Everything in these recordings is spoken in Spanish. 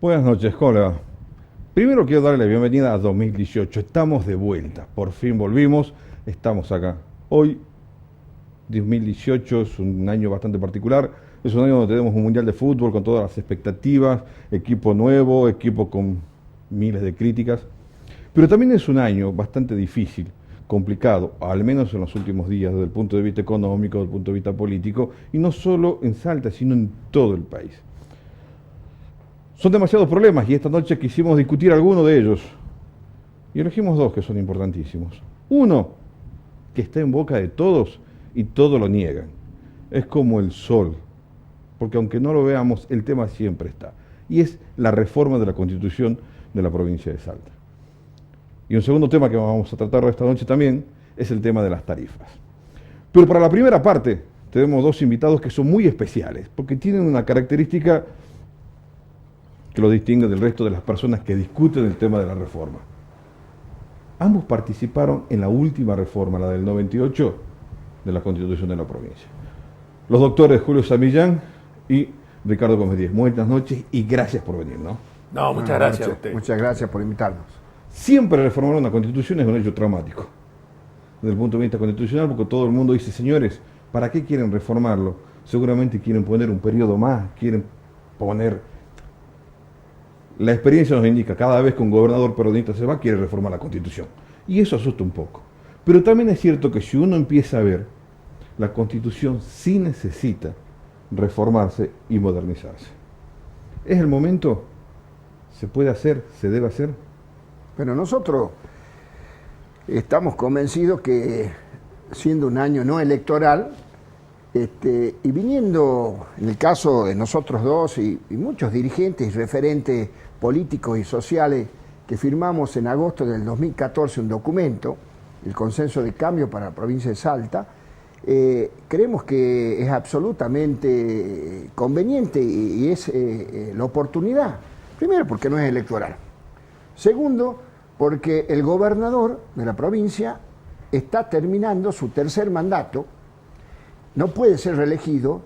Buenas noches, ¿cómo le va? Primero quiero darle la bienvenida a 2018. Estamos de vuelta, por fin volvimos, estamos acá. Hoy, 2018, es un año bastante particular, es un año donde tenemos un mundial de fútbol con todas las expectativas, equipo nuevo, equipo con miles de críticas, pero también es un año bastante difícil, complicado, al menos en los últimos días, desde el punto de vista económico, desde el punto de vista político, y no solo en Salta, sino en todo el país. Son demasiados problemas y esta noche quisimos discutir alguno de ellos. Y elegimos dos que son importantísimos. Uno, que está en boca de todos y todos lo niegan. Es como el sol, porque aunque no lo veamos, el tema siempre está. Y es la reforma de la Constitución de la provincia de Salta. Y un segundo tema que vamos a tratar esta noche también es el tema de las tarifas. Pero para la primera parte tenemos dos invitados que son muy especiales, porque tienen una característica que lo distingue del resto de las personas que discuten el tema de la reforma. Ambos participaron en la última reforma, la del 98, de la Constitución de la provincia. Los doctores Julio Samillán y Ricardo Gómez Díez. Buenas noches y gracias por venir, ¿no? No, muchas gracias a usted. Muchas gracias por invitarnos. Siempre reformar una Constitución es un hecho traumático, desde el punto de vista constitucional, porque todo el mundo dice, señores, ¿para qué quieren reformarlo? Seguramente quieren poner un periodo más, quieren poner... La experiencia nos indica, cada vez que un gobernador peronista se va, quiere reformar la Constitución. Y eso asusta un poco. Pero también es cierto que si uno empieza a ver, la Constitución sí necesita reformarse y modernizarse. ¿Es el momento? ¿Se puede hacer? ¿Se debe hacer? Pero nosotros estamos convencidos que, siendo un año no electoral, y viniendo, en el caso de nosotros dos y muchos dirigentes y referentes políticos y sociales que firmamos en agosto del 2014 un documento, el Consenso de Cambio para la provincia de Salta, creemos que es absolutamente conveniente y es la oportunidad. Primero, porque no es electoral. Segundo, porque el gobernador de la provincia está terminando su tercer mandato, no puede ser reelegido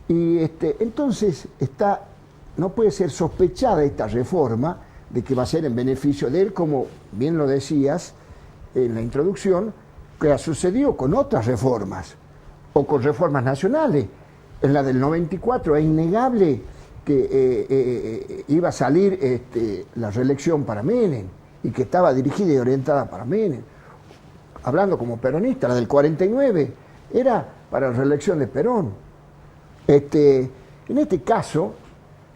y entonces no puede ser sospechada esta reforma de que va a ser en beneficio de él, como bien lo decías en la introducción, que ha sucedido con otras reformas o con reformas nacionales. En la del 94 es innegable que iba a salir la reelección para Menem y que estaba dirigida y orientada para Menem. Hablando como peronista, la del 49 era para la reelección de Perón. En este caso,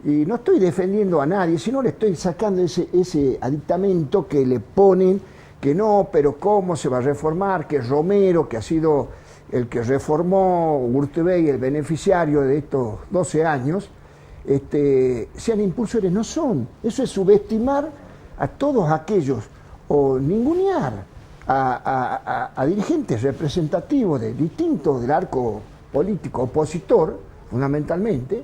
y no estoy defendiendo a nadie, sino le estoy sacando ese aditamento que le ponen, que no, pero ¿cómo se va a reformar? Que Romero, que ha sido el que reformó Urtubey, el beneficiario de estos 12 años, sean impulsores. No son. Eso es subestimar a todos aquellos, o ningunear a dirigentes representativos de distintos del arco político opositor, fundamentalmente,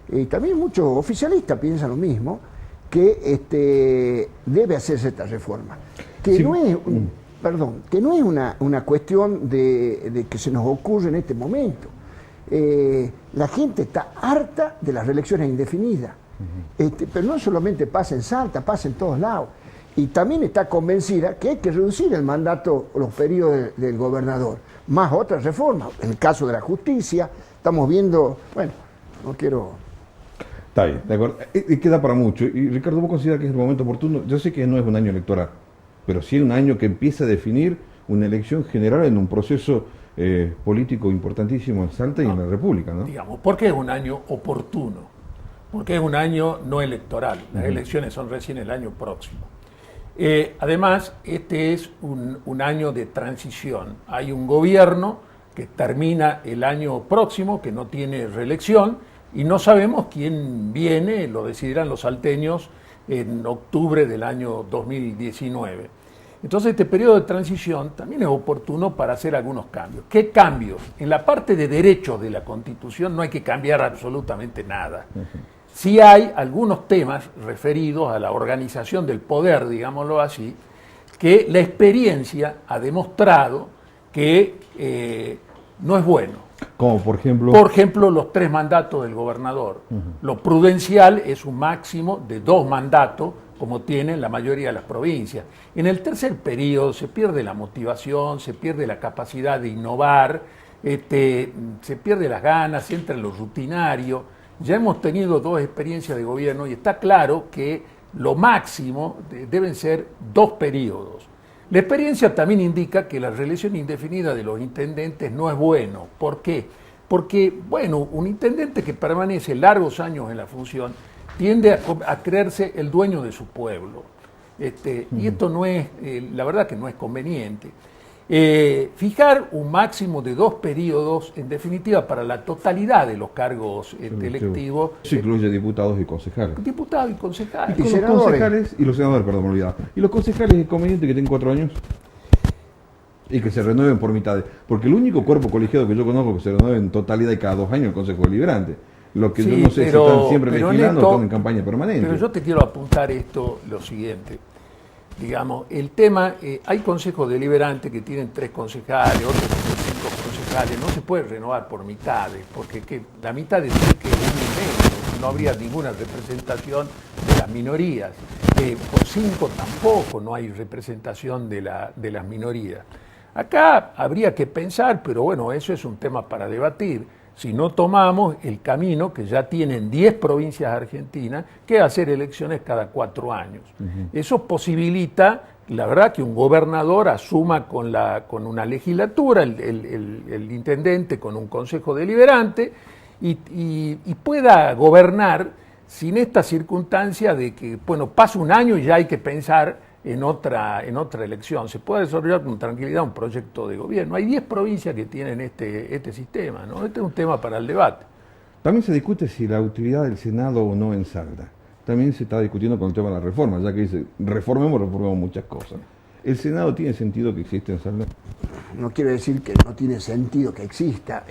y también muchos oficialistas piensan lo mismo, que debe hacerse esta reforma. Que sí. No es, que no es una cuestión de que se nos ocurre en este momento. La gente está harta de las reelecciones indefinidas, pero no solamente pasa en Salta, pasa en todos lados. Y también está convencida que hay que reducir el mandato, los periodos del gobernador, más otras reformas. En el caso de la justicia, estamos viendo, bueno, no quiero... Está bien, de acuerdo. Y queda para mucho. Y Ricardo, ¿vos consideras que es el momento oportuno? Yo sé que no es un año electoral, pero sí es un año que empieza a definir una elección general en un proceso político importantísimo en Salta y en la República, ¿no? Digamos, ¿por qué es un año oportuno? Porque es un año no electoral. Las elecciones son recién el año próximo. Además, este es un año de transición. Hay un gobierno que termina el año próximo, que no tiene reelección, y no sabemos quién viene, lo decidirán los salteños en octubre del año 2019. Entonces, este periodo de transición también es oportuno para hacer algunos cambios. ¿Qué cambios? En la parte de derechos de la Constitución no hay que cambiar absolutamente nada. Sí hay algunos temas referidos a la organización del poder, digámoslo así, que la experiencia ha demostrado que no es bueno. Como por ejemplo... Por ejemplo, los 3 mandatos del gobernador. Lo prudencial es un máximo de 2 mandatos, como tienen la mayoría de las provincias. En el tercer periodo se pierde la motivación, se pierde la capacidad de innovar, se pierde las ganas, se entra en lo rutinario. Ya hemos tenido 2 experiencias de gobierno y está claro que lo máximo deben ser 2 periodos. La experiencia también indica que la reelección indefinida de los intendentes no es bueno. ¿Por qué? Porque, bueno, un intendente que permanece largos años en la función tiende a creerse el dueño de su pueblo. Y esto no es, la verdad que no es conveniente. Fijar un máximo de 2 periodos, en definitiva, para la totalidad de los cargos electivos. Se incluye diputados y concejales. Diputados y concejales. Y con los concejales, y los senadores, perdón, me olvidaba. ¿Y los concejales es conveniente que tengan 4 años? Y que se renueven por mitades. Porque el único cuerpo colegiado que yo conozco que se renueve en totalidad y cada 2 años es el Consejo Deliberante. Lo que yo no sé si están siempre vigilando o están en campaña permanente. Pero yo te quiero apuntar lo siguiente. Digamos, el tema, hay consejos deliberantes que tienen 3 concejales, otros tienen 5 concejales, no se puede renovar por mitades, porque la mitad decir que es inmenso, no habría ninguna representación de las minorías. Por 5 tampoco no hay representación de las minorías. Acá habría que pensar, pero bueno, eso es un tema para debatir. Si no tomamos el camino que ya tienen 10 provincias argentinas, que es hacer elecciones cada 4 años. Eso posibilita, la verdad, que un gobernador asuma con una legislatura, el intendente con un consejo deliberante, y pueda gobernar sin esta circunstancia de que, bueno, pasa un año y ya hay que pensar en otra elección. Se puede desarrollar con tranquilidad un proyecto de gobierno. Hay 10 provincias que tienen este sistema, ¿no? Este es un tema para el debate. También se discute si la utilidad del Senado o no en Salta. También se está discutiendo con el tema de la reforma, ya que dice, reformemos muchas cosas. ¿El Senado tiene sentido que existe en Salta? No quiere decir que no tiene sentido que exista.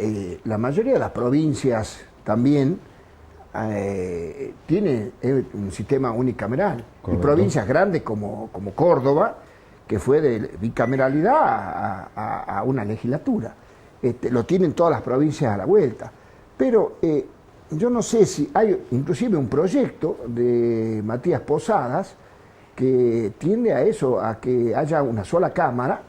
La mayoría de las provincias también tiene un sistema unicameral. Y provincias grandes como Córdoba, que fue de bicameralidad a una legislatura. Lo tienen todas las provincias a la vuelta. Pero yo no sé si hay inclusive un proyecto de Matías Posadas que tiende a eso, a que haya una sola Cámara,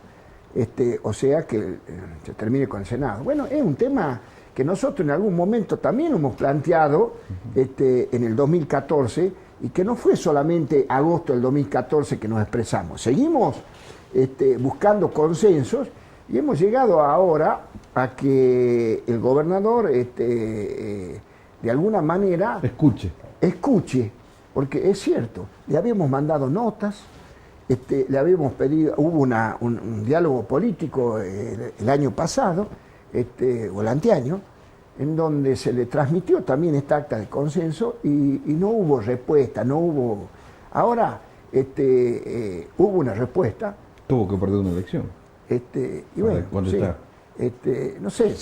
o sea que se termine con el Senado. Bueno, es un tema que nosotros en algún momento también hemos planteado en el 2014 y que no fue solamente agosto del 2014 que nos expresamos. Seguimos buscando consensos y hemos llegado ahora a que el gobernador de alguna manera escuche, porque es cierto, le habíamos mandado notas, le habíamos pedido, hubo un diálogo político el año pasado, o el anteaño, en donde se le transmitió también esta acta de consenso y no hubo respuesta, no hubo... Ahora hubo una respuesta. Tuvo que perder una elección. Y bueno, sí, no sé,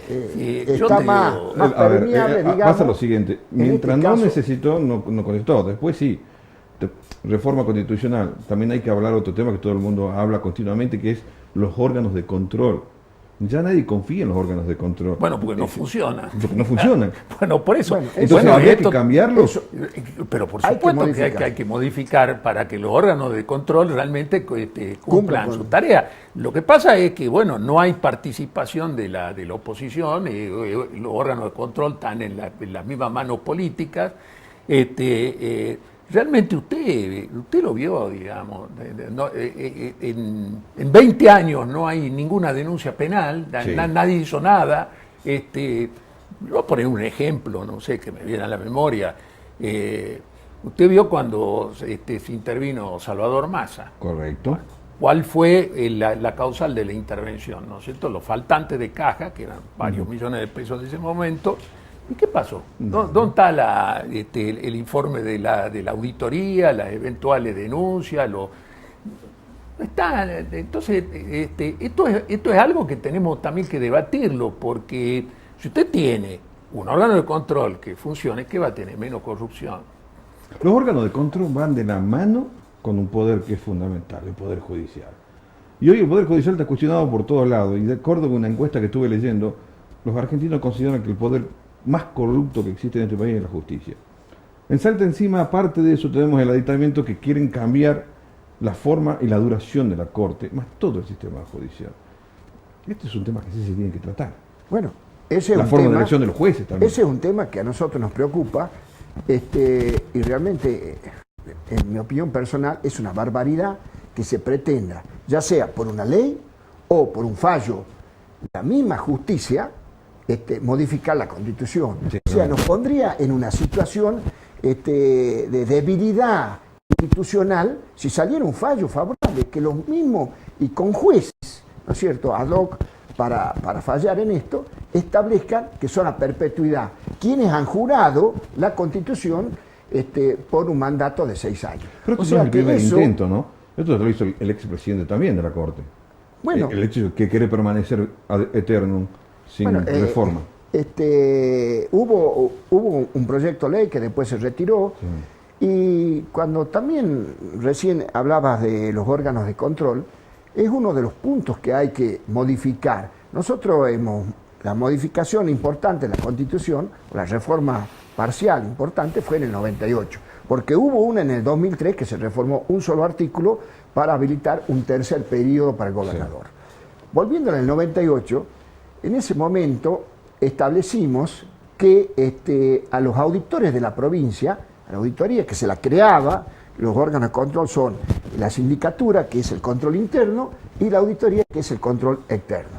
está más permeable, digamos. Pasa lo siguiente, mientras no necesitó, no contestó. Después sí, reforma constitucional. También hay que hablar de otro tema que todo el mundo habla continuamente, que es los órganos de control. Ya nadie confía en los órganos de control. Bueno, porque no funcionan. Porque no funcionan. Bueno, por eso. Bueno, entonces habría que cambiarlos. Pero por supuesto que hay que modificar para que los órganos de control realmente cumplan su tarea. Lo que pasa es que, bueno, no hay participación de la oposición, los órganos de control están en las mismas manos políticas. Realmente usted lo vio, digamos, en 20 años no hay ninguna denuncia penal, sí. Nadie hizo nada. Voy a poner un ejemplo, no sé, que me viene a la memoria. Usted vio cuando se intervino Salvador Massa. Correcto. ¿Cuál fue la causal de la intervención? ¿No es cierto? Los faltantes de caja, que eran varios millones de pesos de ese momento. ¿Y qué pasó? ¿Dónde está el informe de la auditoría, las eventuales denuncias? Entonces, esto es algo que tenemos también que debatirlo, porque si usted tiene un órgano de control que funcione, ¿qué va a tener? Menos corrupción. Los órganos de control van de la mano con un poder que es fundamental, el poder judicial. Y hoy el Poder Judicial está cuestionado por todos lados, y de acuerdo con una encuesta que estuve leyendo, los argentinos consideran que el poder más corrupto que existe en este país es la justicia. En Salta encima, aparte de eso, tenemos el aditamento que quieren cambiar la forma y la duración de la Corte, más todo el sistema judicial. Este es un tema que sí se tiene que tratar. Bueno, ese es la un forma tema, de elección de los jueces también. Ese es un tema que a nosotros nos preocupa, y realmente, en mi opinión personal, es una barbaridad que se pretenda, ya sea por una ley o por un fallo de la misma justicia, modificar la Constitución. Sí, o sea, nos pondría en una situación de debilidad institucional si saliera un fallo favorable, que los mismos, y con jueces, ¿no es cierto?, ad hoc para fallar en esto, establezcan que son a perpetuidad quienes han jurado la Constitución por un mandato de 6 años. Creo que no es el primer intento, ¿no? Esto lo hizo el expresidente también de la Corte. Bueno, el hecho de que quiere permanecer ad eternum sin reforma. Hubo un proyecto de ley que después se retiró, sí. Y cuando también recién hablabas de los órganos de control, es uno de los puntos que hay que modificar. Nosotros la modificación importante de la Constitución, la reforma parcial importante, fue en el 98, porque hubo una en el 2003 que se reformó un solo artículo para habilitar un tercer periodo para el gobernador. Sí. Volviendo en el 98, en ese momento establecimos que a los auditores de la provincia, a la auditoría que se la creaba, los órganos de control son la sindicatura, que es el control interno, y la auditoría, que es el control externo.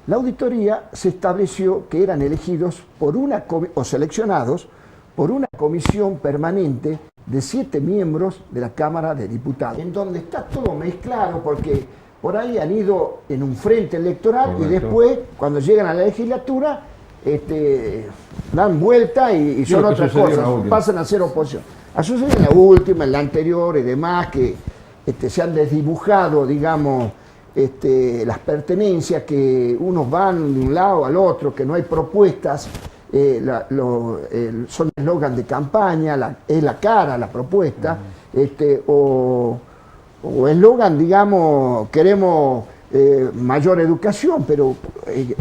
La auditoría se estableció que eran elegidos o seleccionados por una comisión permanente de 7 miembros de la Cámara de Diputados, en donde está todo mezclado, porque por ahí han ido en un frente electoral. Correcto. Y después, cuando llegan a la legislatura, dan vuelta y son otras cosas, pasan a ser oposición. Ha sucedido en la última, en la anterior y demás, que se han desdibujado, digamos, las pertenencias, que unos van de un lado al otro, que no hay propuestas, son eslogan de campaña, es la cara, la propuesta, o eslogan, digamos, queremos mayor educación, pero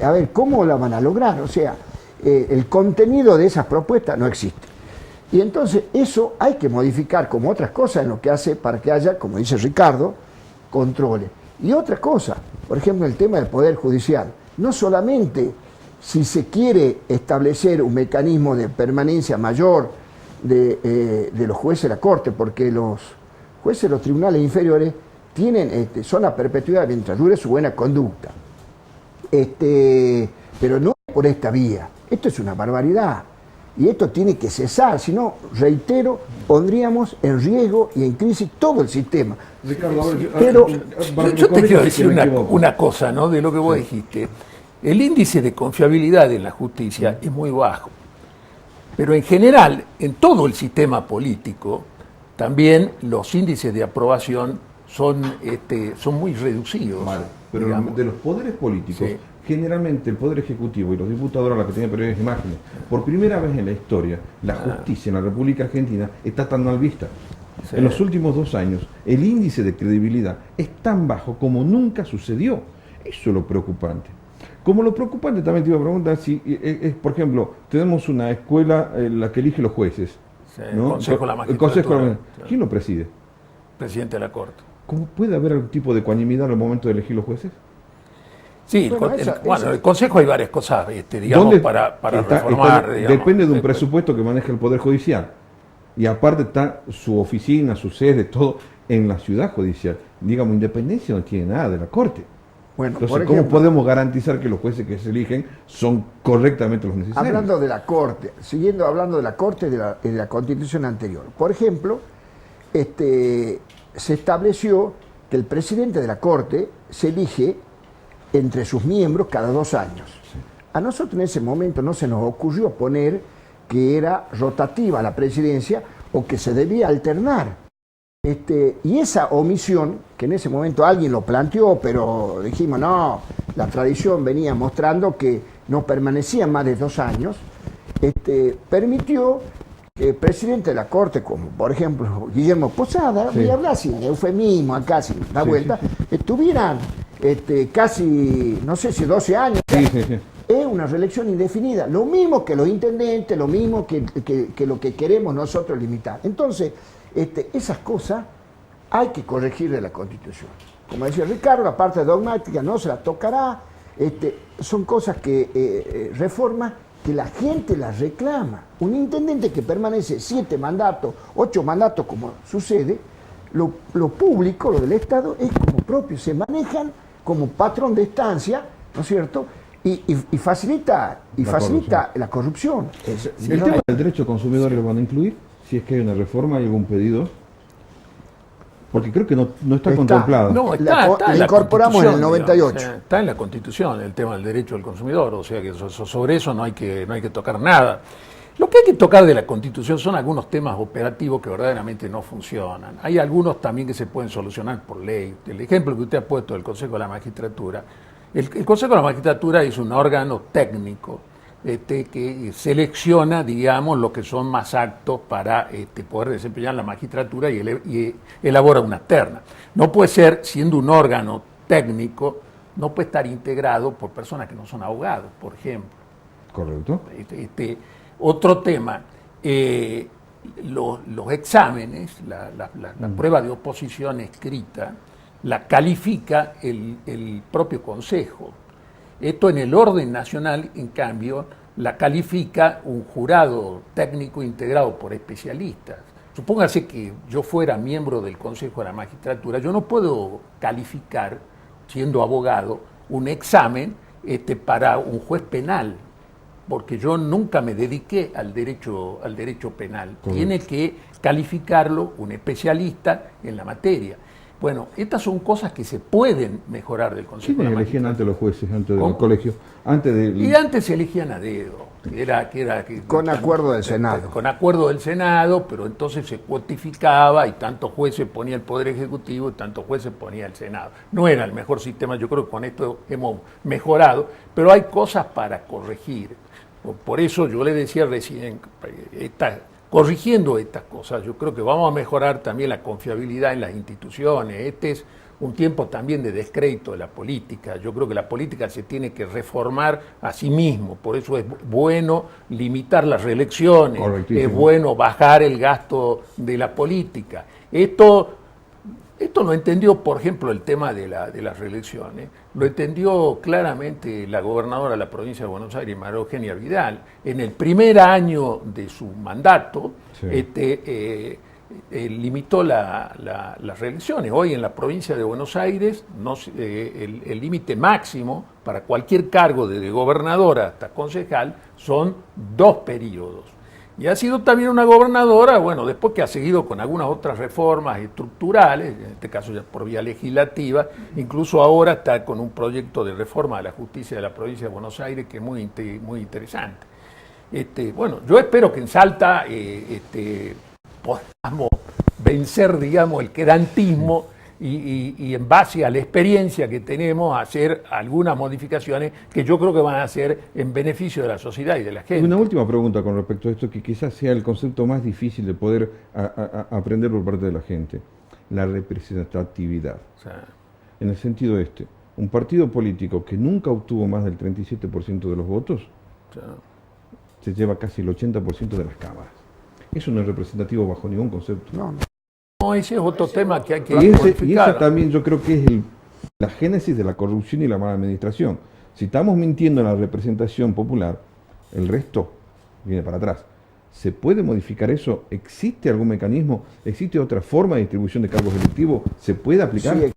a ver, ¿cómo la van a lograr? O sea, el contenido de esas propuestas no existe. Y entonces eso hay que modificar, como otras cosas, en lo que hace para que haya, como dice Ricardo, controles. Y otra cosa, por ejemplo, el tema del Poder Judicial. No solamente si se quiere establecer un mecanismo de permanencia mayor de los jueces de la Corte, porque los jueces de los tribunales inferiores son a perpetuidad mientras dure su buena conducta. Pero no por esta vía. Esto es una barbaridad. Y esto tiene que cesar, si no, reitero, pondríamos en riesgo y en crisis todo el sistema. Ricardo, yo te quiero decir una cosa, ¿no?, de lo que vos dijiste. El índice de confiabilidad en la justicia es muy bajo. Pero en general, en todo el sistema político, también los índices de aprobación son muy reducidos. Vale, pero digamos, de los poderes políticos, sí. Generalmente el Poder Ejecutivo y los diputados, ahora que tienen peores imágenes, por primera vez en la historia, la justicia en la República Argentina está tan mal vista. Sí. En los últimos 2 años, el índice de credibilidad es tan bajo como nunca sucedió. Eso es lo preocupante. Como lo preocupante también te iba a preguntar si, por ejemplo, tenemos una escuela la que elige los jueces. Sí, ¿no? El Consejo de la Magistratura. ¿Quién lo preside? Presidente de la Corte. ¿Cómo puede haber algún tipo de ecuanimidad al momento de elegir los jueces? Sí, el Consejo hay varias cosas, digamos, para reformar. Digamos, depende de un presupuesto que maneja el Poder Judicial. Y aparte está su oficina, su sede, todo en la ciudad judicial. Digamos, independencia no tiene nada de la Corte. Bueno, entonces, ¿cómo podemos garantizar que los jueces que se eligen son correctamente los necesarios? Hablando de la Corte, siguiendo hablando de la Corte y de la Constitución anterior. Por ejemplo, se estableció que el presidente de la Corte se elige entre sus miembros cada 2 años. Sí. A nosotros en ese momento no se nos ocurrió poner que era rotativa la presidencia o que se debía alternar. Y esa omisión, que en ese momento alguien lo planteó, pero dijimos no, la tradición venía mostrando que no permanecían más de 2 años, permitió que presidente de la Corte, como por ejemplo Guillermo Posada, Sí. voy a hablar sin eufemismo acá, sin dar Sí, vuelta, estuvieran casi, no sé si 12 años. Sí. Es una reelección indefinida, lo mismo que los intendentes, lo mismo que lo que queremos nosotros limitar. Entonces, esas cosas hay que corregir de la Constitución. Como decía Ricardo, la parte dogmática no se la tocará, son cosas que reformas que la gente las reclama. Un intendente que permanece 7 mandatos, 8 mandatos, como sucede, lo público, lo del Estado, es como propio, se manejan como patrón de estancia, ¿no es cierto? Y facilita la corrupción. ¿El tema del derecho al consumidor lo van a incluir? Si es que hay una reforma, hay algún pedido. Porque creo que no está contemplado. No, La en la incorporamos en el Constitución, 98. digamos, está en la Constitución el tema del derecho al consumidor, o sea que sobre eso no hay que tocar nada. Lo que hay que tocar de la Constitución son algunos temas operativos que verdaderamente no funcionan. Hay algunos también que se pueden solucionar por ley. El ejemplo que usted ha puesto del Consejo de la Magistratura. El Consejo de la Magistratura es un órgano técnico que selecciona, digamos, lo que son más aptos para poder desempeñar la magistratura y elabora una terna. No puede ser, siendo un órgano técnico, no puede estar integrado por personas que no son abogados, por ejemplo. Correcto. Otro tema, los exámenes, la prueba de oposición escrita, la califica el propio Consejo. Esto en el orden nacional, en cambio, la califica un jurado técnico integrado por especialistas. Supóngase que yo fuera miembro del Consejo de la Magistratura, yo no puedo calificar, siendo abogado, un examen para un juez penal, porque yo nunca me dediqué al derecho penal. Correcto. Tiene que calificarlo un especialista en la materia. Bueno, estas son cosas que se pueden mejorar del Consejo de ¿Quiénes la elegían Magistratura. antes los jueces, antes del ¿Cómo? colegio? Y antes se elegían a dedo. Con acuerdo del Senado. Con acuerdo del Senado, pero entonces se cuotificaba y tantos jueces ponía el Poder Ejecutivo y tantos jueces ponía el Senado. No era el mejor sistema, yo creo que con esto hemos mejorado, pero hay cosas para corregir. Por eso yo le decía recién, corrigiendo estas cosas, yo creo que vamos a mejorar también la confiabilidad en las instituciones. Este es un tiempo también de descrédito de la política. Yo creo que la política se tiene que reformar a sí mismo, por eso es bueno limitar las reelecciones, es bueno bajar el gasto de la política. Esto lo entendió, por ejemplo, el tema de las reelecciones, lo entendió claramente la gobernadora de la provincia de Buenos Aires, María Eugenia Vidal. En el primer año de su mandato, sí, limitó las reelecciones. Hoy en la provincia de Buenos Aires el límite máximo para cualquier cargo, desde gobernadora hasta concejal, son 2 periodos. Y ha sido también una gobernadora, bueno, después que ha seguido con algunas otras reformas estructurales, en este caso ya por vía legislativa, incluso ahora está con un proyecto de reforma de la justicia de la provincia de Buenos Aires que es muy interesante. Bueno, yo espero que en Salta podamos vencer, digamos, el quedantismo y en base a la experiencia que tenemos hacer algunas modificaciones que yo creo que van a ser en beneficio de la sociedad y de la gente. Una última pregunta con respecto a esto, que quizás sea el concepto más difícil de poder aprender por parte de la gente: la representatividad. O sea, en el sentido un partido político que nunca obtuvo más del 37% de los votos, se lleva casi el 80% de las cámaras. Eso no es representativo bajo ningún concepto. No, ese es otro tema que hay que y modificar. ese también yo creo que es la génesis de la corrupción y la mala administración. Si estamos mintiendo en la representación popular, el resto viene para atrás. ¿Se puede modificar eso? ¿Existe algún mecanismo? ¿Existe otra forma de distribución de cargos electivos? ¿Se puede aplicar? Sí,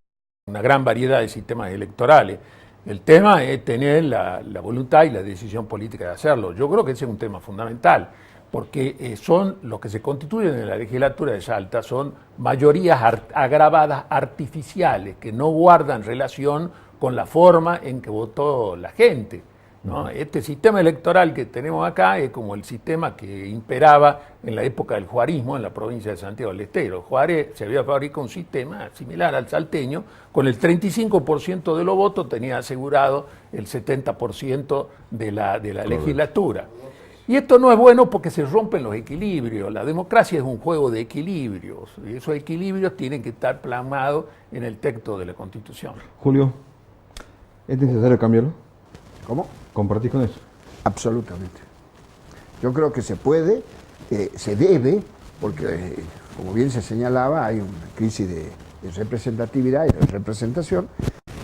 una gran variedad de sistemas electorales. El tema es tener la voluntad y la decisión política de hacerlo. Yo creo que ese es un tema fundamental, porque son los que se constituyen en la legislatura de Salta, son mayorías agravadas artificiales que no guardan relación con la forma en que votó la gente, ¿no? Este sistema electoral que tenemos acá es como el sistema que imperaba en la época del juarismo en la provincia de Santiago del Estero. Juárez se había fabricado un sistema similar al salteño, con el 35% de los votos tenía asegurado el 70% de la legislatura. Y esto no es bueno porque se rompen los equilibrios. La democracia es un juego de equilibrios. Y esos equilibrios tienen que estar plasmados en el texto de la Constitución. Julio, ¿es necesario cambiarlo? ¿Cómo? ¿Compartís con eso? Absolutamente. Yo creo que se puede, se debe, porque como bien se señalaba, hay una crisis de representatividad y de representación.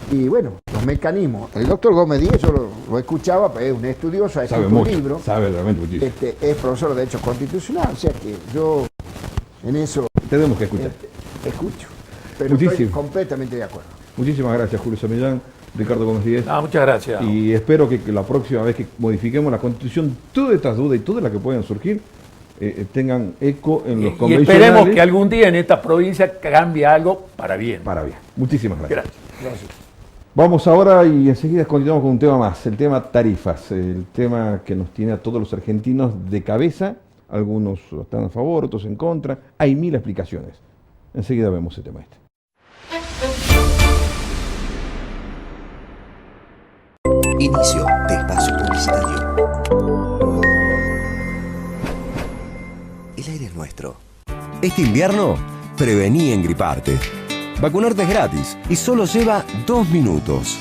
Y bueno, los mecanismos. El doctor Gómez Díez, yo lo escuchaba, pues es un estudioso, ha escrito un libro. Sabe realmente muchísimo. Es profesor de Derecho Constitucional, o sea que yo en eso Tenemos que escuchar. escucho. Pero Muchísimo. estoy completamente de acuerdo. Muchísimas gracias, Julio Samillán, Ricardo Gómez Díez. Muchas gracias. Y espero que la próxima vez que modifiquemos la Constitución, todas estas dudas y todas las que puedan surgir, tengan eco en los Y convencionales. esperemos que algún día en esta provincia cambie algo para bien. Para bien. Muchísimas gracias. Gracias. Vamos ahora y enseguida continuamos con un tema más, el tema tarifas, el tema que nos tiene a todos los argentinos de cabeza, algunos están a favor, otros en contra, hay 1000 explicaciones. Enseguida vemos el tema este. Inicio de espacio publicitario. El aire es nuestro. Este invierno, prevení engriparte. Vacunarte es gratis y solo lleva 2 minutos.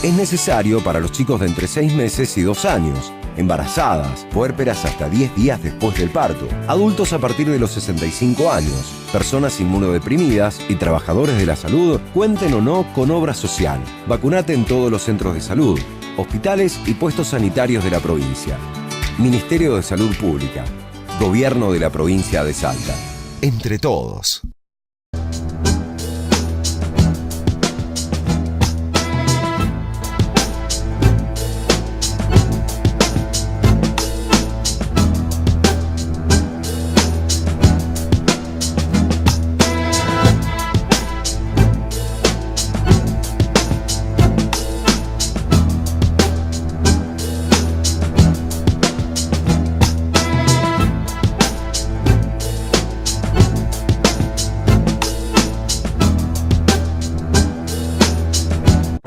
Es necesario para los chicos de entre 6 meses y 2 años, embarazadas, puérperas hasta 10 días después del parto, adultos a partir de los 65 años, personas inmunodeprimidas y trabajadores de la salud, cuenten o no con obra social. Vacunate en todos los centros de salud, hospitales y puestos sanitarios de la provincia. Ministerio de Salud Pública. Gobierno de la provincia de Salta. Entre todos.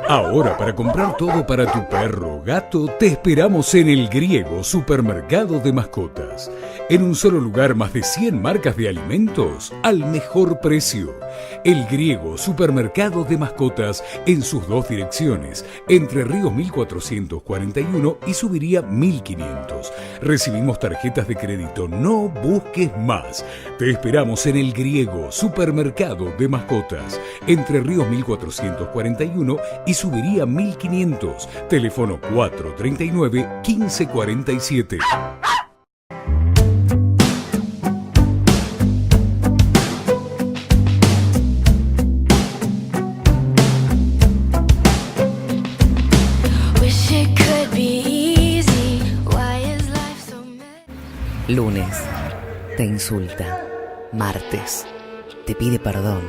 Ahora, para comprar todo para tu perro o gato, te esperamos en El Griego, supermercado de mascotas. En un solo lugar, más de 100 marcas de alimentos al mejor precio. El Griego, supermercado de mascotas, en sus 2 direcciones, Entre Ríos 1441 y Subiría 1500. Recibimos tarjetas de crédito, no busques más. Te esperamos en El Griego, supermercado de mascotas, Entre Ríos 1441 y Subiría 1500. Teléfono 439-1547. Lunes, te insulta. Martes, te pide perdón.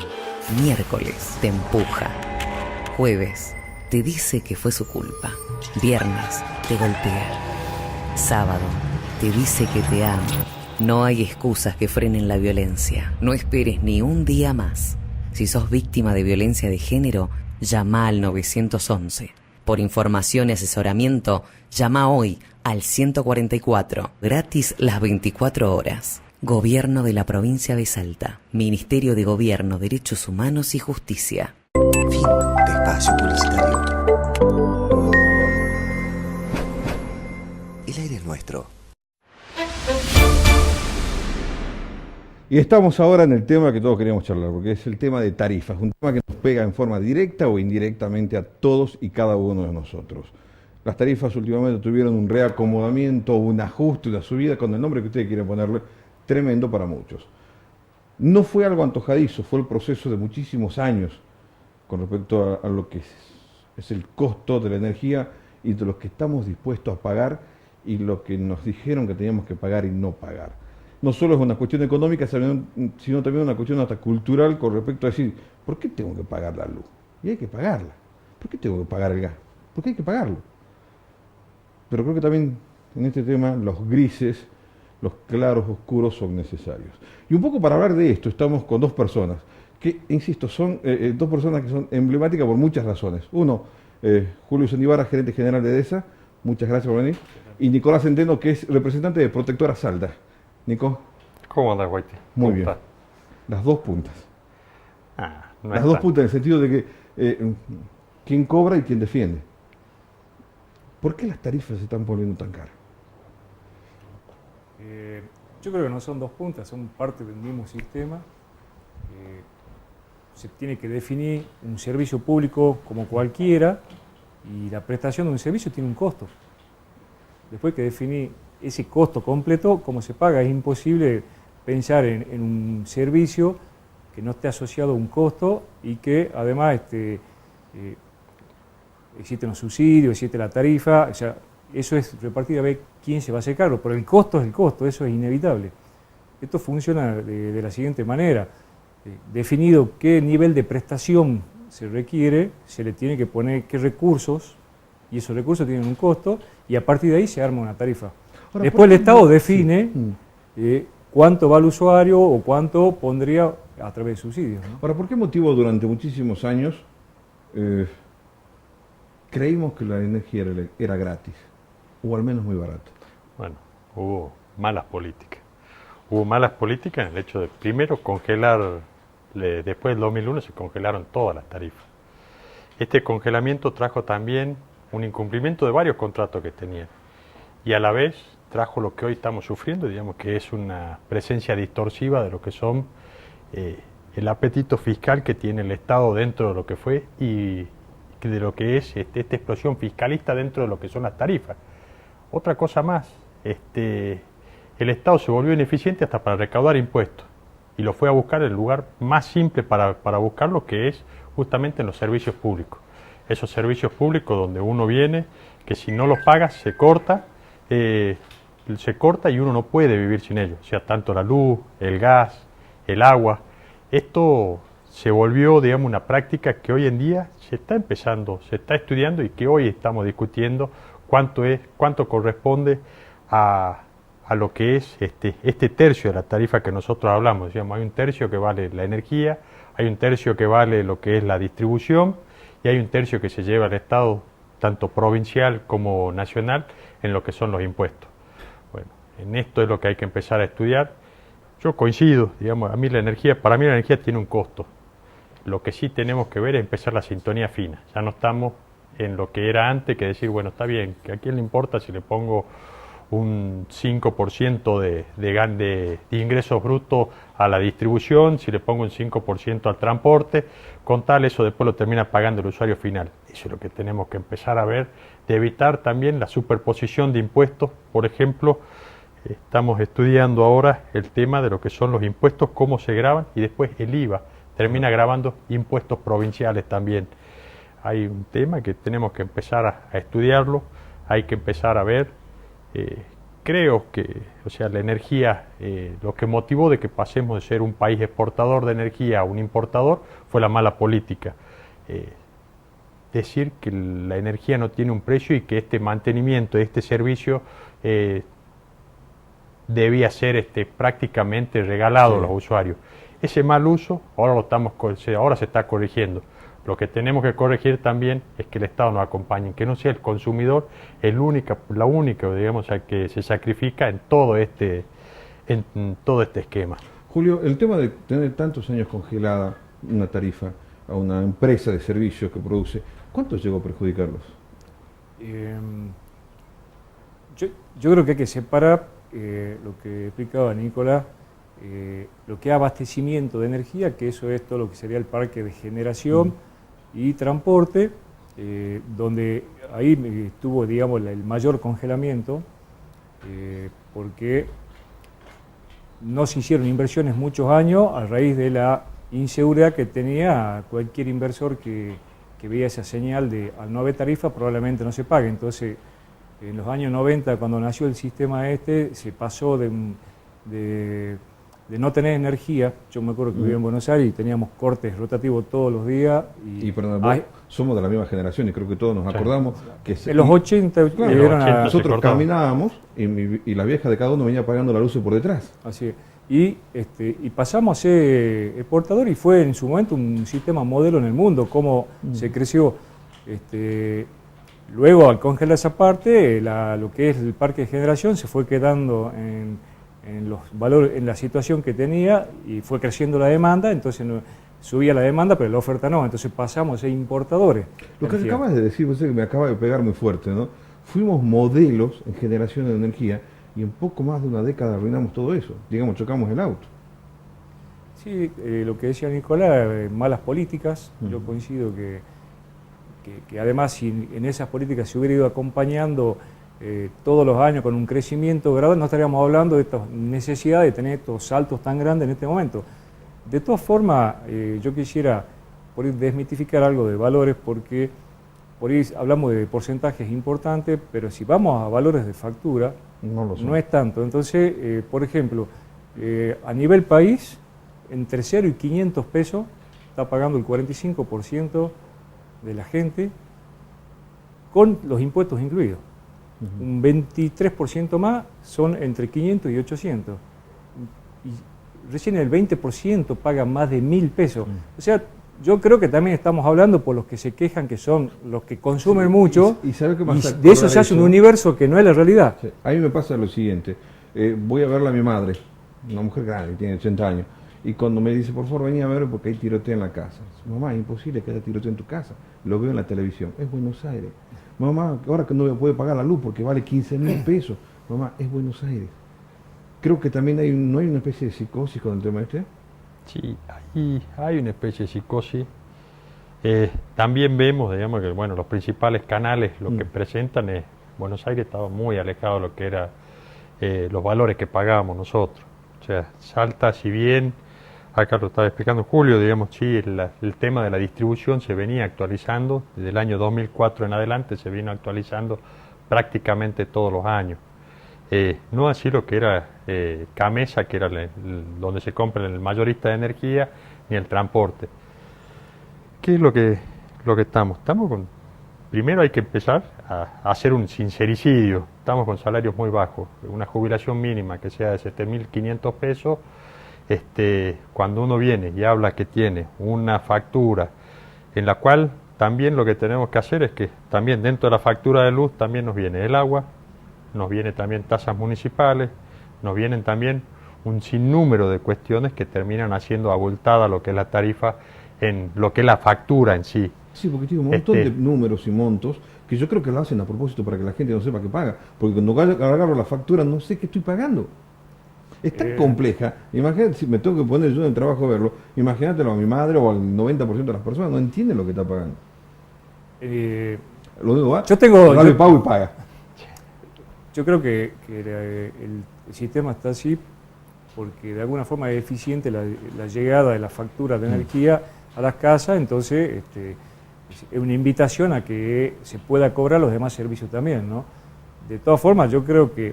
Miércoles, te empuja. Jueves, te dice que fue su culpa. Viernes, te golpea. Sábado, te dice que te ama. No hay excusas que frenen la violencia. No esperes ni un día más. Si sos víctima de violencia de género, llama al 911. Por información y asesoramiento, llama hoy al 144, gratis las 24 horas. Gobierno de la provincia de Salta. Ministerio de Gobierno, Derechos Humanos y Justicia. Fin de espacio publicitario. El aire es nuestro. Y estamos ahora en el tema que todos queríamos charlar, porque es el tema de tarifas, un tema que nos pega en forma directa o indirectamente a todos y cada uno de nosotros. Las tarifas últimamente tuvieron un reacomodamiento, un ajuste, una subida, con el nombre que ustedes quieren ponerle, tremendo para muchos. No fue algo antojadizo, fue el proceso de muchísimos años con respecto a lo que es el costo de la energía y de lo que estamos dispuestos a pagar y lo que nos dijeron que teníamos que pagar y no pagar. No solo es una cuestión económica, sino también una cuestión hasta cultural con respecto a decir, ¿por qué tengo que pagar la luz? Y hay que pagarla. ¿Por qué tengo que pagar el gas? ¿Por qué hay que pagarlo? Pero creo que también en este tema los grises, los claros oscuros son necesarios. Y un poco para hablar de esto estamos con 2 personas, que, insisto, son 2 personas que son emblemáticas por muchas razones. Uno, Julio Sandibarra, gerente general de EDESA, Muchas gracias por venir. Y Nicolás Centeno, que es representante de Protectora Salda. Nico. ¿Cómo andas, Guaiti? Muy bien. Las dos puntas. No Las dos puntas en el sentido de que quién cobra y quién defiende. ¿Por qué las tarifas se están poniendo tan caras? Yo creo que no son dos puntas, son parte del mismo sistema. Se tiene que definir un servicio público como cualquiera y la prestación de un servicio tiene un costo. Después que definir ese costo completo, cómo se paga, es imposible pensar en un servicio que no esté asociado a un costo y que además existe un subsidio, existe la tarifa, o sea, eso es repartir a ver quién se va a hacer cargo, pero el costo es el costo, eso es inevitable. Esto funciona de la siguiente manera. Definido qué nivel de prestación se requiere, se le tiene que poner qué recursos, y esos recursos tienen un costo, y a partir de ahí se arma una tarifa. Ahora, después el Estado define cuánto va al usuario o cuánto pondría a través de subsidios, ¿no? Ahora, ¿por qué motivo durante muchísimos años creímos que la energía era gratis? O al menos muy barata. Bueno, hubo malas políticas. Hubo malas políticas en el hecho de, primero, congelar, después del 2001 se congelaron todas las tarifas. Este congelamiento trajo también un incumplimiento de varios contratos que tenían. Y a la vez trajo lo que hoy estamos sufriendo, digamos que es una presencia distorsiva de lo que son el apetito fiscal que tiene el Estado dentro de lo que fue y de lo que es esta explosión fiscalista dentro de lo que son las tarifas. Otra cosa más, el Estado se volvió ineficiente hasta para recaudar impuestos y lo fue a buscar en el lugar más simple para buscarlo, que es justamente en los servicios públicos. Esos servicios públicos donde uno viene, que si no los paga se corta y uno no puede vivir sin ellos, o sea, tanto la luz, el gas, el agua. Esto se volvió, digamos, una práctica que hoy en día se está empezando, se está estudiando y que hoy estamos discutiendo cuánto corresponde a lo que es este tercio de la tarifa que nosotros hablamos. Digamos, hay un tercio que vale la energía, hay un tercio que vale lo que es la distribución y hay un tercio que se lleva al Estado, tanto provincial como nacional, en lo que son los impuestos. Bueno, en esto es lo que hay que empezar a estudiar. Yo coincido, digamos, para mí la energía tiene un costo. Lo que sí tenemos que ver es empezar la sintonía fina. Ya no estamos en lo que era antes, que decir, bueno, está bien, que a quién le importa si le pongo un 5% de ingresos brutos a la distribución, si le pongo un 5% al transporte, con tal eso después lo termina pagando el usuario final. Eso es lo que tenemos que empezar a ver, de evitar también la superposición de impuestos. Por ejemplo, estamos estudiando ahora el tema de lo que son los impuestos, cómo se graban, y después el IVA termina grabando impuestos provinciales también. Hay un tema que tenemos que empezar a estudiarlo, hay que empezar a ver. Creo que, o sea, la energía, lo que motivó de que pasemos de ser un país exportador de energía a un importador fue la mala política. Decir que la energía no tiene un precio y que este mantenimiento, este servicio debía ser prácticamente regalado a los usuarios. Ese mal uso ahora se está corrigiendo. Lo que tenemos que corregir también es que el Estado nos acompañe, que no sea el consumidor la única, digamos, que se sacrifica en todo este esquema. Julio, el tema de tener tantos años congelada una tarifa a una empresa de servicios que produce, ¿cuánto llegó a perjudicarlos? Yo creo que hay que separar lo que explicaba Nicolás, lo que es abastecimiento de energía, que eso es todo lo que sería el parque de generación y transporte, donde ahí estuvo, digamos, el mayor congelamiento, porque no se hicieron inversiones muchos años a raíz de la inseguridad que tenía cualquier inversor que veía esa señal de al no haber tarifa probablemente no se pague. Entonces, en los años 90, cuando nació el sistema se pasó de no tener energía. Yo me acuerdo que vivía en Buenos Aires y teníamos cortes rotativos todos los días. Y perdón, somos de la misma generación y creo que todos nos acordamos que en los 80, claro, nosotros caminábamos y la vieja de cada uno venía pagando la luz por detrás. Así es. Y pasamos a ser exportador y fue en su momento un sistema modelo en el mundo, cómo se creció. Luego, al congelar esa parte, lo que es el parque de generación se fue quedando en los valores, en la situación que tenía, y fue creciendo la demanda, entonces subía la demanda, pero la oferta no, entonces pasamos a ser importadores. Lo que acabas de decir, que me acaba de pegar muy fuerte, ¿no? Fuimos modelos en generación de energía y en poco más de una década arruinamos todo eso. Digamos, chocamos el auto. Sí, lo que decía Nicolás, malas políticas. Yo coincido que además si en esas políticas se hubiera ido acompañando todos los años con un crecimiento gradual, no estaríamos hablando de esta necesidad de tener estos saltos tan grandes en este momento. De todas formas, yo quisiera por ahí desmitificar algo de valores, porque por ahí hablamos de porcentajes importantes, pero si vamos a valores de factura, no es tanto. Entonces, por ejemplo, a nivel país, entre 0 y 500 pesos está pagando el 45% de la gente con los impuestos incluidos. Un 23% más son entre 500 y 800. Y recién el 20% paga más de 1.000 pesos. O sea, yo creo que también estamos hablando por los que se quejan, que son los que consumen mucho, y ¿sabe qué pasa? De eso se hace un universo que no es la realidad. Sí. A mí me pasa lo siguiente, voy a verla a mi madre, una mujer grande, tiene 80 años, y cuando me dice, por favor, vení a ver porque hay tiroteo en la casa. Mamá, es imposible que haya tiroteo en tu casa, lo veo en la televisión, es Buenos Aires. Mamá, ahora que no me puede pagar la luz porque vale 15.000 pesos, mamá, es Buenos Aires. Creo que también no hay una especie de psicosis con el tema este. Sí, hay una especie de psicosis. También vemos, digamos, que bueno, los principales canales lo que presentan es Buenos Aires estaba muy alejado de lo que era los valores que pagábamos nosotros. O sea, Salta, si bien, acá lo estaba explicando Julio, digamos, sí, el tema de la distribución se venía actualizando, desde el año 2004 en adelante se vino actualizando prácticamente todos los años. No así lo que era Camesa, que era donde se compra el mayorista de energía, ni el transporte. ¿Qué es lo que estamos? Primero hay que empezar a hacer un sincericidio. Estamos con salarios muy bajos, una jubilación mínima que sea de 7.500 pesos. Cuando uno viene y habla que tiene una factura en la cual también lo que tenemos que hacer es que también dentro de la factura de luz también nos viene el agua, nos viene también tasas municipales, nos vienen también un sinnúmero de cuestiones que terminan haciendo abultada lo que es la tarifa en lo que es la factura en sí. Sí, porque tiene un montón de números y montos que yo creo que lo hacen a propósito para que la gente no sepa qué paga, porque cuando agarro la factura no sé qué estoy pagando. Es tan compleja, imagínate, si me tengo que poner yo en el trabajo a verlo, imagínatelo a mi madre o al 90% de las personas, no entienden lo que está pagando. Lo digo, yo tengo... Dale pago y paga. Yo creo que el sistema está así porque de alguna forma es eficiente la llegada de la factura de energía a las casas, entonces es una invitación a que se pueda cobrar los demás servicios también, ¿no? De todas formas, yo creo que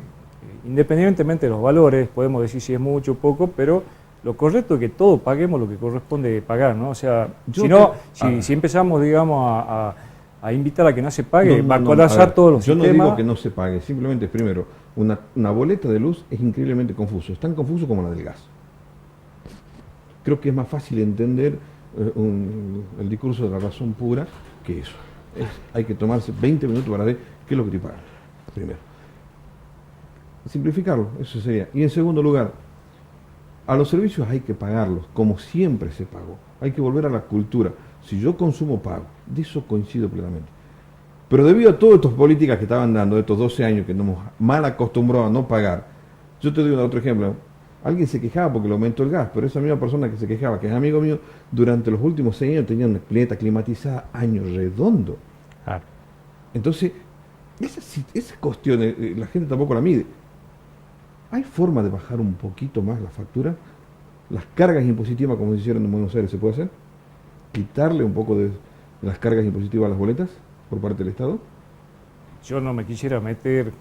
independientemente de los valores, podemos decir si es mucho o poco, pero lo correcto es que todos paguemos lo que corresponde pagar, ¿no? O sea, si empezamos, digamos, a invitar a que no se pague, va a colapsar todos los sistemas. Yo no digo que no se pague, simplemente es primero, una boleta de luz es increíblemente confuso, es tan confuso como la del gas. Creo que es más fácil entender el discurso de la razón pura que eso. Hay que tomarse 20 minutos para ver qué es lo que te pagan, primero. Simplificarlo, eso sería. Y en segundo lugar, a los servicios hay que pagarlos, como siempre se pagó. Hay que volver a la cultura. Si yo consumo, pago. De eso coincido plenamente. Pero debido a todas estas políticas que estaban dando, estos 12 años que nos hemos mal acostumbrado a no pagar, yo te doy otro ejemplo. Alguien se quejaba porque le aumentó el gas, pero esa misma persona que se quejaba, que es amigo mío, durante los últimos 6 años tenía una pileta climatizada año redondo. Entonces, esas cuestiones, la gente tampoco la mide. ¿Hay forma de bajar un poquito más la factura? Las cargas impositivas, como se hicieron en Buenos Aires, ¿se puede hacer? ¿Quitarle un poco de las cargas impositivas a las boletas por parte del Estado? Yo no me quisiera meter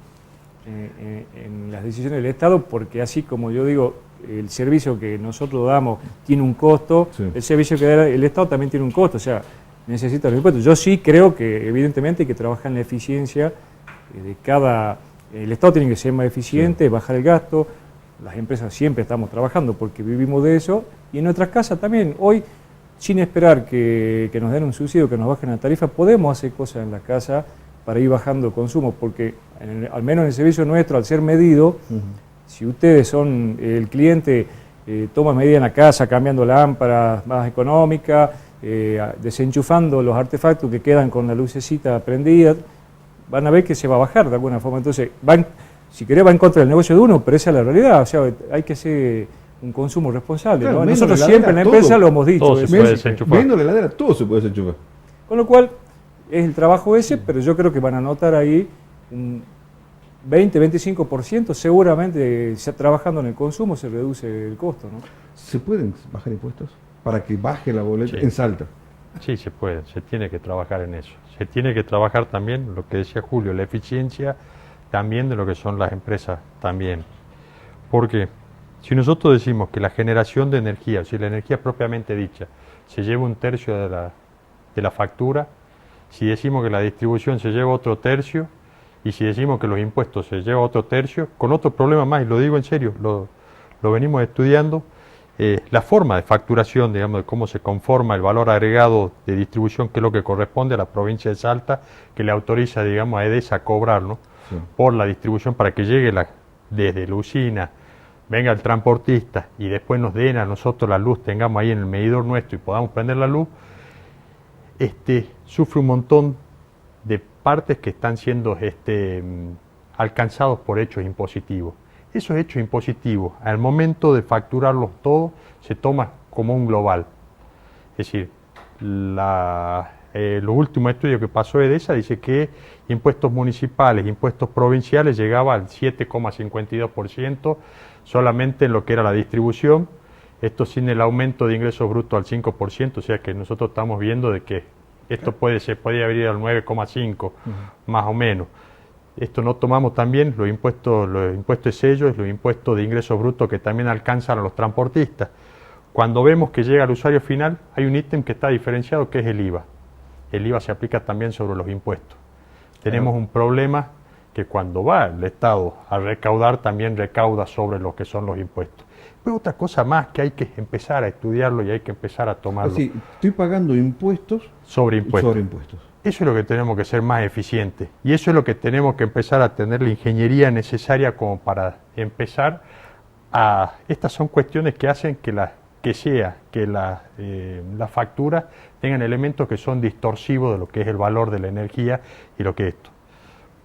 en las decisiones del Estado, porque así como yo digo, el servicio que nosotros damos tiene un costo, sí. El servicio que da el Estado también tiene un costo, o sea, necesita los impuestos. Yo sí creo que evidentemente hay que trabajar en la eficiencia de cada... El Estado tiene que ser más eficiente, sí. Bajar el gasto, las empresas siempre estamos trabajando porque vivimos de eso, y en nuestras casas también. Hoy, sin esperar que nos den un subsidio, que nos bajen la tarifa, podemos hacer cosas en la casa para ir bajando el consumo, porque al menos en el servicio nuestro, al ser medido, si ustedes son el cliente, toma medidas en la casa, cambiando lámparas más económicas, desenchufando los artefactos que quedan con la lucecita prendida, van a ver que se va a bajar de alguna forma. Entonces, si querés, va en contra del negocio de uno, pero esa es la realidad. O sea, hay que hacer un consumo responsable. Claro, ¿no? menos Nosotros la siempre en la heladera, empresa todo. lo hemos dicho. Todo se puede desenchufar. Viendo la heladera, todo se puede desenchufar. Con lo cual, es el trabajo ese, pero yo creo que van a notar ahí un 20-25%, seguramente trabajando en el consumo se reduce el costo, ¿no? ¿Se pueden bajar impuestos para que baje la boleta Sí. en Salta? Sí, se puede, se tiene que trabajar en eso. Se tiene que trabajar también, lo que decía Julio, la eficiencia también de lo que son las empresas también. Porque si nosotros decimos que la generación de energía, si la energía propiamente dicha, se lleva 1/3 de la factura, si decimos que la distribución se lleva otro tercio, y si decimos que los impuestos se lleva otro tercio, con otro problema más, y lo digo en serio, lo venimos estudiando, la forma de facturación, digamos, de cómo se conforma el valor agregado de distribución, que es lo que corresponde a la provincia de Salta, que le autoriza, digamos, a EDESA a cobrar, ¿no? Sí. Por la distribución para que llegue desde la usina, venga el transportista y después nos den a nosotros la luz, tengamos ahí en el medidor nuestro y podamos prender la luz, sufre un montón de partes que están siendo alcanzados por hechos impositivos. Esos hechos impositivos, al momento de facturarlos todos, se toma como un global. Es decir, los últimos estudios que pasó EDESA dice que impuestos municipales, impuestos provinciales llegaba al 7,52% solamente en lo que era la distribución, esto sin el aumento de ingresos brutos al 5%, o sea que nosotros estamos viendo de que esto se podría haber ido al 9,5% más o menos. Esto no tomamos también los impuestos de sellos, los impuestos de ingresos brutos que también alcanzan a los transportistas. Cuando vemos que llega al usuario final, hay un ítem que está diferenciado, que es el IVA. El IVA se aplica también sobre los impuestos. Tenemos un problema que cuando va el Estado a recaudar, también recauda sobre lo que son los impuestos. Pero otra cosa más que hay que empezar a estudiarlo y hay que empezar a tomarlo. Así, estoy pagando impuestos Sobre impuestos. sobre impuestos. Eso es lo que tenemos que ser más eficientes y eso es lo que tenemos que empezar a tener la ingeniería necesaria como para empezar a... Estas son cuestiones que hacen que las facturas tengan elementos que son distorsivos de lo que es el valor de la energía y lo que es esto.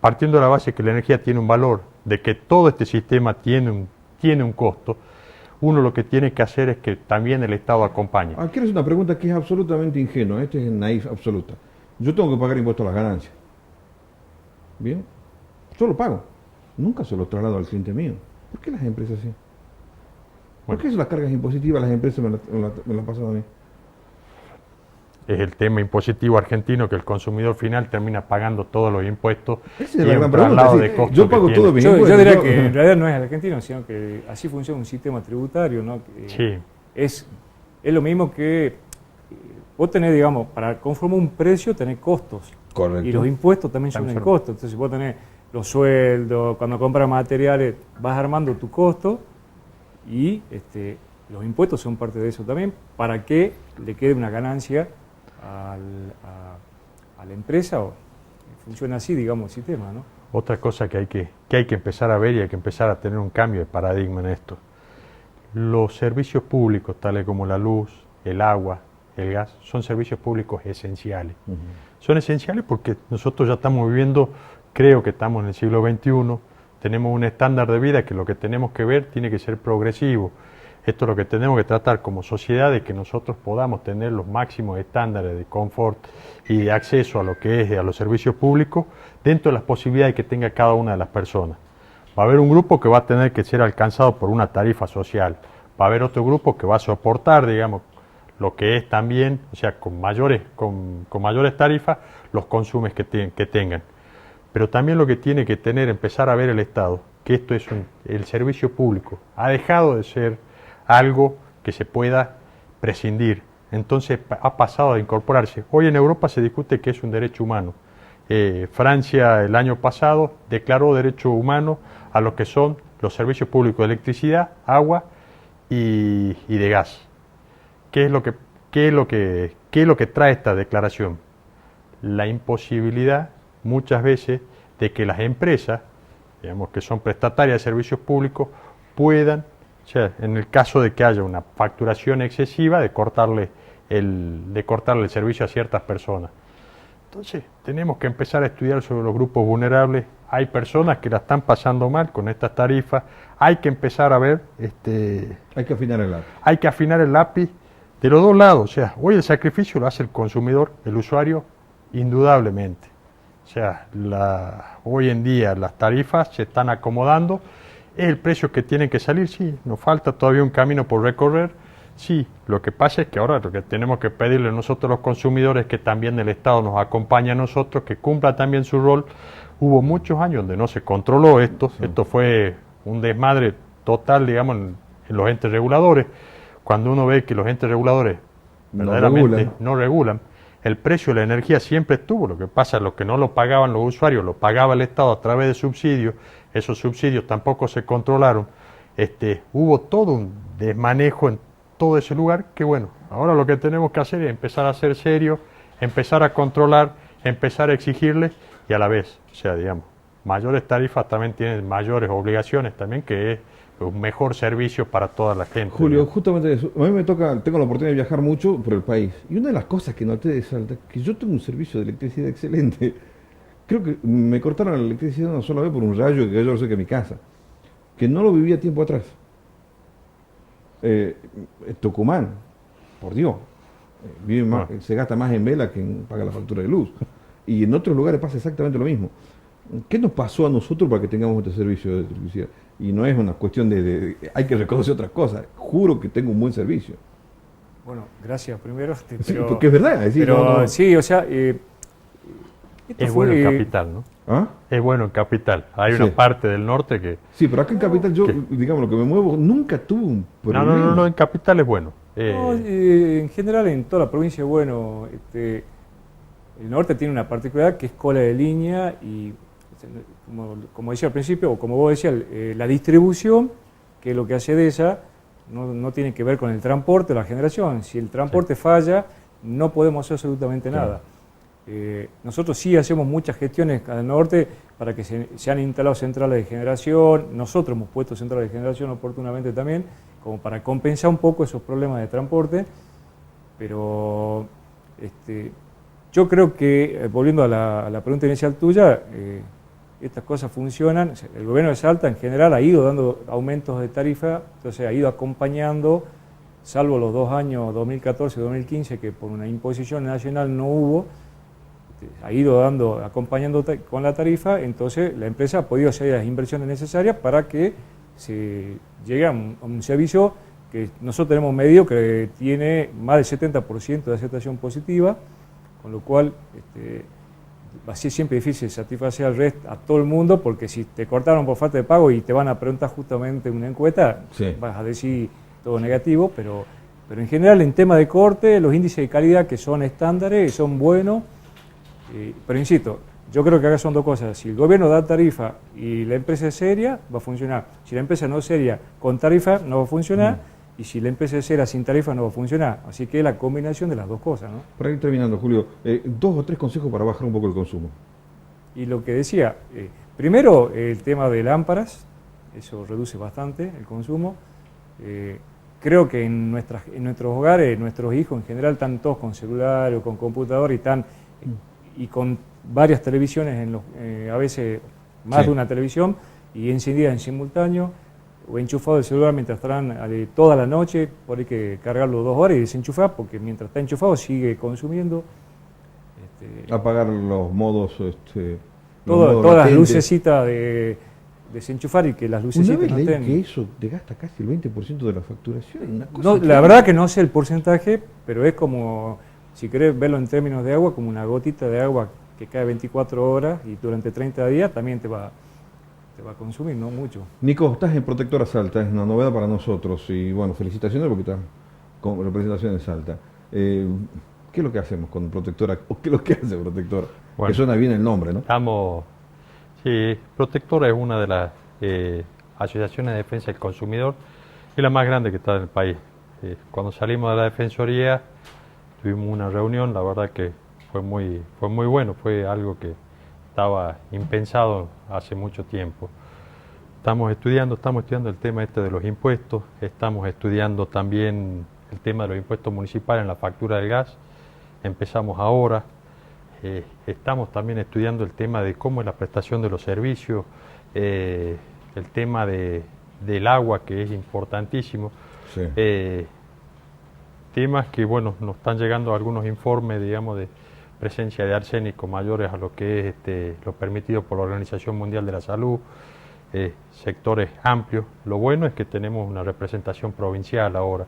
Partiendo de la base que la energía tiene un valor, de que todo este sistema tiene un costo, uno lo que tiene que hacer es que también el Estado acompañe. Aquí es una pregunta que es absolutamente ingenua, es naif absoluta. Yo tengo que pagar impuestos a las ganancias. Bien, yo lo pago. Nunca se lo traslado al cliente mío. ¿Por qué las empresas sí? ¿Por qué las cargas impositivas las empresas me las pasan a mí? Es el tema impositivo argentino que el consumidor final termina pagando todos los impuestos. Esa es y la un gran pregunta, traslado sí. de costos Yo pago que todo tiene. mis Yo impuestos. diría que en realidad no es el argentino, sino que así funciona un sistema tributario, ¿no? Que Sí. Es lo mismo que vos tenés, digamos, para conformar un precio tenés costos. Correcto. Y los impuestos también son También el son. costo. Entonces vos tenés los sueldos, cuando compras materiales vas armando tu costo y los impuestos son parte de eso también para que le quede una ganancia a la empresa o funciona así, digamos, el sistema, ¿no? Otra cosa que hay que empezar a ver y hay que empezar a tener un cambio de paradigma en esto. Los servicios públicos, tales como la luz, el agua, el gas, son servicios públicos esenciales. Son esenciales porque nosotros ya estamos viviendo, creo que estamos en el siglo XXI, tenemos un estándar de vida que lo que tenemos que ver tiene que ser progresivo. Esto es lo que tenemos que tratar como sociedad, de que nosotros podamos tener los máximos estándares de confort y de acceso a lo que es a los servicios públicos dentro de las posibilidades que tenga cada una de las personas. Va a haber un grupo que va a tener que ser alcanzado por una tarifa social. Va a haber otro grupo que va a soportar, digamos, lo que es también, o sea, con mayores tarifas, los consumos que tengan. Pero también lo que tiene que empezar a ver el Estado, que esto es el servicio público. Ha dejado de ser algo que se pueda prescindir. Entonces ha pasado a incorporarse. Hoy en Europa se discute que es un derecho humano. Francia el año pasado declaró derecho humano a lo que son los servicios públicos de electricidad, agua y de gas. ¿Qué es lo que trae esta declaración? La imposibilidad muchas veces de que las empresas, digamos que son prestatarias de servicios públicos, puedan, o sea, en el caso de que haya una facturación excesiva, de cortarle el servicio a ciertas personas. Entonces, tenemos que empezar a estudiar sobre los grupos vulnerables. Hay personas que la están pasando mal con estas tarifas. Hay que empezar a ver... hay que afinar el lápiz. Hay que afinar el lápiz de los dos lados. O sea, hoy el sacrificio lo hace el consumidor, el usuario, indudablemente. O sea, hoy en día las tarifas se están acomodando. Es el precio que tienen que salir, sí. Nos falta todavía un camino por recorrer. Sí, lo que pasa es que ahora lo que tenemos que pedirle nosotros los consumidores es que también el Estado nos acompañe a nosotros, que cumpla también su rol. Hubo muchos años donde no se controló esto, sí. Esto fue un desmadre total, digamos, en los entes reguladores. Cuando uno ve que los entes reguladores verdaderamente no regulan, el precio de la energía siempre estuvo. Lo que pasa es lo que no lo pagaban los usuarios, lo pagaba el Estado a través de subsidios. Esos subsidios tampoco se controlaron. Hubo todo un desmanejo en todo ese lugar, que bueno, ahora lo que tenemos que hacer es empezar a ser serios, empezar a controlar, empezar a exigirles y a la vez, o sea, digamos, mayores tarifas también tienen mayores obligaciones también, que es un mejor servicio para toda la gente. Julio, digamos. Justamente eso, a mí me toca, tengo la oportunidad de viajar mucho por el país, y una de las cosas que noté de Salta es que yo tengo un servicio de electricidad excelente. Creo que me cortaron la electricidad una sola vez por un rayo que cayó cerca de mi casa, que no lo vivía tiempo atrás. Tucumán, por Dios, vive más, se gasta más en vela que en pagar la factura de luz. Y en otros lugares pasa exactamente lo mismo. ¿Qué nos pasó a nosotros para que tengamos este servicio de electricidad? Y no es una cuestión hay que reconocer otras cosas. Juro que tengo un buen servicio. Bueno, gracias primero. Sí, porque es verdad. Es decir, pero sí, o sea... es bueno en Capital, ¿no? ¿Ah? Es bueno en Capital. Hay una parte del norte que... Sí, pero acá en Capital yo, digamos, lo que me muevo, nunca tuve un problema. No, en Capital es bueno. En general en toda la provincia es bueno. El norte tiene una particularidad que es cola de línea y, como decía al principio, o como vos decías, la distribución, que es lo que hace de esa, no tiene que ver con el transporte o la generación. Si el transporte falla, no podemos hacer absolutamente nada. Nosotros sí hacemos muchas gestiones al norte para que se han instalado centrales de generación. Nosotros hemos puesto centrales de generación oportunamente también, como para compensar un poco esos problemas de transporte. Pero yo creo que, volviendo a la pregunta inicial tuya, estas cosas funcionan. El gobierno de Salta en general ha ido dando aumentos de tarifa, entonces ha ido acompañando, salvo los 2 años 2014 y 2015 que por una imposición nacional no hubo, ha ido acompañando con la tarifa. Entonces la empresa ha podido hacer las inversiones necesarias para que se llegue a un servicio que nosotros tenemos medido que tiene más del 70% de aceptación positiva, con lo cual va a ser siempre difícil satisfacer a todo el mundo, porque si te cortaron por falta de pago y te van a preguntar justamente una encuesta, sí, vas a decir todo negativo, pero en general en tema de corte, los índices de calidad que son estándares, son buenos. Pero insisto, yo creo que acá son dos cosas. Si el gobierno da tarifa y la empresa es seria, va a funcionar. Si la empresa no es seria con tarifa, no va a funcionar. Y si la empresa es seria sin tarifa, no va a funcionar. Así que es la combinación de las dos cosas, ¿no? Para ir terminando, Julio, 2 o 3 consejos para bajar un poco el consumo. Y lo que decía, primero el tema de lámparas, eso reduce bastante el consumo. Creo que en nuestros hogares, nuestros hijos en general están todos con celular o con computador y con varias televisiones, a veces más de una televisión, y encendida en simultáneo, o enchufado el celular mientras están toda la noche, por ahí que cargarlo 2 horas y desenchufar, porque mientras está enchufado sigue consumiendo. Apagar los modos... todas las lucecitas de desenchufar y que las lucecitas no estén... que eso te gasta casi el 20% de la facturación. La verdad que no sé el porcentaje, pero es como... Si querés verlo en términos de agua, como una gotita de agua que cae 24 horas y durante 30 días también te va a consumir, no mucho. Nico, estás en Protectora Salta, es una novedad para nosotros y bueno, felicitaciones porque estás con representación en Salta. ¿Qué es lo que hacemos con Protectora? ¿O qué es lo que hace Protectora? Bueno, que suena bien el nombre, ¿no? Sí, Protectora es una de las asociaciones de defensa del consumidor y la más grande que está en el país. Cuando salimos de la Defensoría, tuvimos una reunión, la verdad que fue muy bueno, fue algo que estaba impensado hace mucho tiempo. Estamos estudiando el tema de los impuestos, estamos estudiando también el tema de los impuestos municipales en la factura del gas, empezamos ahora. Estamos también estudiando el tema de cómo es la prestación de los servicios, el tema del agua, que es importantísimo. Sí. Temas que, bueno, nos están llegando algunos informes, digamos, de presencia de arsénico mayores a lo que es lo permitido por la Organización Mundial de la Salud, sectores amplios. Lo bueno es que tenemos una representación provincial ahora.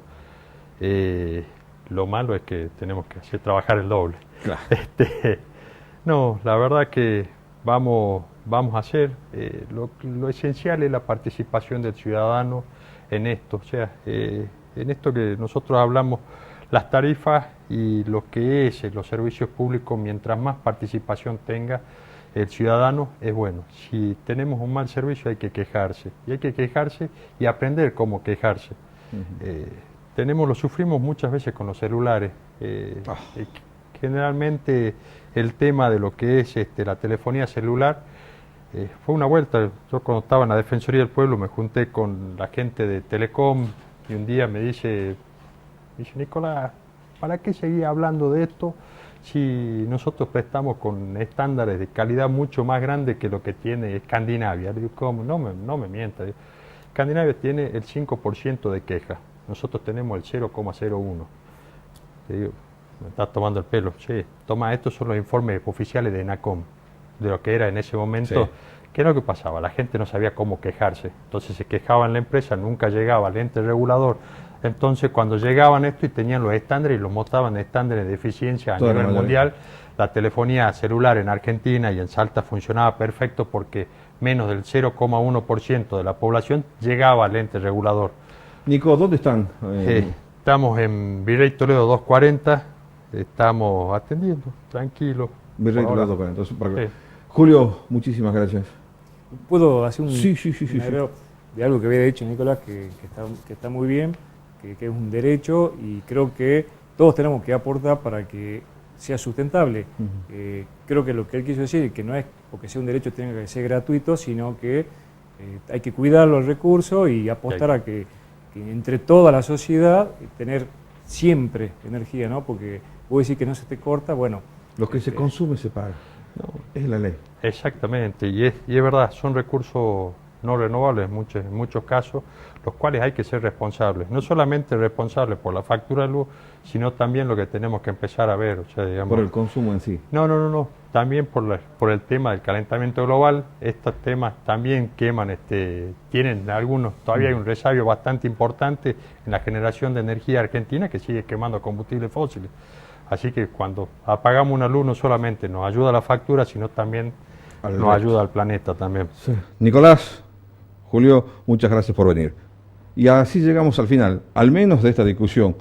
Lo malo es que tenemos que hacer trabajar el doble. Claro. No, la verdad que vamos a hacer, lo esencial es la participación del ciudadano en esto, o sea, en esto que nosotros hablamos, las tarifas y lo que es los servicios públicos, mientras más participación tenga el ciudadano, es bueno. Si tenemos un mal servicio hay que quejarse, y hay que quejarse y aprender cómo quejarse. Lo sufrimos muchas veces con los celulares. Generalmente el tema de lo que es la telefonía celular fue una vuelta. Yo cuando estaba en la Defensoría del Pueblo me junté con la gente de Telecom y un día me dice Nicolás, ¿para qué seguir hablando de esto si nosotros prestamos con estándares de calidad mucho más grandes que lo que tiene Escandinavia? Le digo, ¿cómo? No me mientas. Escandinavia tiene el 5% de quejas, nosotros tenemos el 0,01%. Le digo, me estás tomando el pelo. Sí, toma, estos son los informes oficiales de ENACOM, de lo que era en ese momento. Sí. ¿Qué era lo que pasaba? La gente no sabía cómo quejarse, entonces se quejaba en la empresa, nunca llegaba al ente regulador. Entonces cuando llegaban esto y tenían los estándares y los mostraban estándares de eficiencia a nivel mundial, la telefonía celular en Argentina y en Salta funcionaba perfecto porque menos del 0,1% de la población llegaba al ente regulador. Nico, ¿dónde están? Estamos en Virrey Toledo 240, estamos atendiendo, tranquilo. Virrey Toledo 240. Sí. Julio, muchísimas gracias. ¿Puedo hacer un sí. de algo que había dicho Nicolás, que está muy bien, que es un derecho y creo que todos tenemos que aportar para que sea sustentable? Creo que lo que él quiso decir, que no es porque sea un derecho tenga que ser gratuito, sino que hay que cuidar los recursos y apostar a que entre toda la sociedad tener siempre energía, ¿no? Porque vos decís que no se te corta, bueno. Lo que se consume se paga. No, es la ley. Exactamente, y es verdad, son recursos no renovables en muchos casos, los cuales hay que ser responsables. No solamente responsables por la factura de luz, sino también lo que tenemos que empezar a ver. O sea, digamos, por el consumo en sí. No. También por el tema del calentamiento global. Estos temas también queman, tienen algunos, todavía hay un resabio bastante importante en la generación de energía argentina que sigue quemando combustibles fósiles. Así que cuando apagamos una luz no solamente nos ayuda a la factura, sino también nos ayuda al planeta también. Sí. Nicolás, Julio, muchas gracias por venir. Y así llegamos al final, al menos de esta discusión.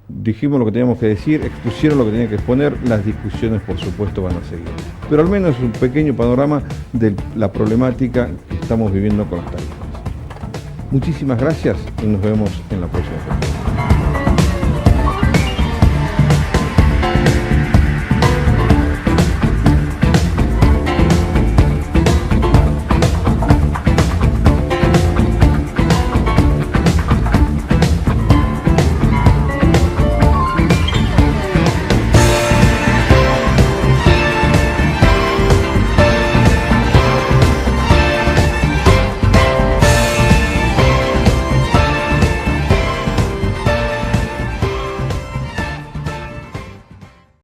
Dijimos lo que teníamos que decir, expusieron lo que tenían que exponer, las discusiones por supuesto van a seguir. Pero al menos un pequeño panorama de la problemática que estamos viviendo con las tarifas. Muchísimas gracias y nos vemos en la próxima.